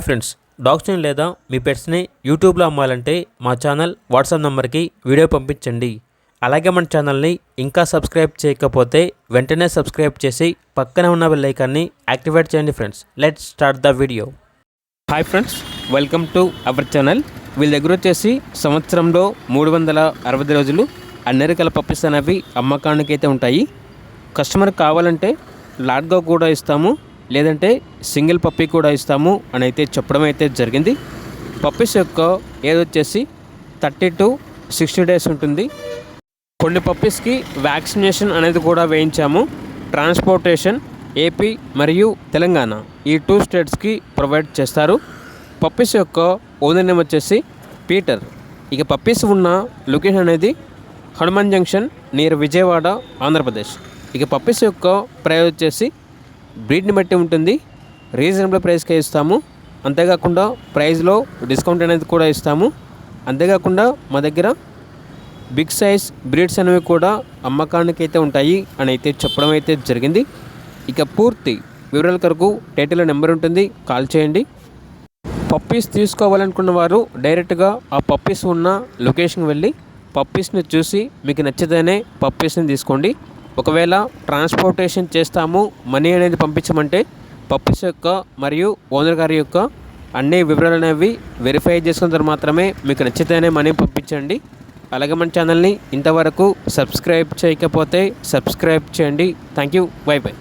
Friends, డాగ్స్ని లేదా మీ పెట్స్ని యూట్యూబ్లో అమ్మాలంటే మా ఛానల్ వాట్సాప్ నెంబర్కి వీడియో పంపించండి. అలాగే మన ఛానల్ని ఇంకా సబ్స్క్రైబ్ చేయకపోతే వెంటనే సబ్స్క్రైబ్ చేసి పక్కనే ఉన్న బెల్ ఐకాన్ని యాక్టివేట్ చేయండి. Friends, let's start the video. Hi friends, welcome to our channel. వీళ్ళ దగ్గర వచ్చేసి సంవత్సరంలో 360 రోజులు అన్ని రకాల పప్పీస్ అనేవి అమ్మకానికి అయితే ఉంటాయి. కస్టమర్ కావాలంటే లాట్గా కూడా ఇస్తాము, లేదంటే సింగిల్ పప్పీ కూడా ఇస్తాము అని అయితే చెప్పడం అయితే జరిగింది. పప్పీస్ యొక్క ఏజ్ వచ్చేసి 30 to 60 డేస్ ఉంటుంది. కొన్ని పప్పీస్కి వ్యాక్సినేషన్ అనేది కూడా వేయించాము. ట్రాన్స్పోర్టేషన్ ఏపీ మరియు తెలంగాణ ఈ 2 స్టేట్స్కి ప్రొవైడ్ చేస్తారు. పప్పీస్ యొక్క ఓనర్ నేమ్ వచ్చేసి పీటర్. ఇక పప్పీస్ ఉన్న లొకేషన్ అనేది హనుమాన్ జంక్షన్ నియర్ విజయవాడ, ఆంధ్రప్రదేశ్. ఇక పప్పీస్ యొక్క ప్రైస్ వచ్చేసి బ్రీడ్ని బట్టి ఉంటుంది. రీజనబుల్ ప్రైస్కే ఇస్తాము. అంతేకాకుండా ప్రైస్లో డిస్కౌంట్ అనేది కూడా ఇస్తాము. అంతేకాకుండా మా దగ్గర బిగ్ సైజ్ బ్రీడ్స్ అనేవి కూడా అమ్మకానికి అయితే ఉంటాయి అని అయితే చెప్పడం అయితే జరిగింది. ఇక పూర్తి వివరాల కొరకు టైటిల్లో నెంబర్ ఉంటుంది, కాల్ చేయండి. పప్పీస్ తీసుకోవాలనుకున్న వారు డైరెక్ట్గా ఆ పప్పీస్ ఉన్న లొకేషన్కి వెళ్ళి పప్పీస్ని చూసి మీకు నచ్చితేనే పప్పీస్ని తీసుకోండి. ఒకవేళ ట్రాన్స్పోర్టేషన్ చేస్తాము, మనీ అనేది పంపించమంటే పప్పీస్ యొక్క మరియు ఓనర్ గారి యొక్క అన్ని వివరాలు అనేవి వెరిఫై చేసుకున్న తర్వాత మాత్రమే మీకు నచ్చితేనే మనీ పంపించండి. అలాగే మన ఛానల్ని ఇంతవరకు సబ్స్క్రైబ్ చేయకపోతే సబ్స్క్రైబ్ చేయండి. Thank you, by by.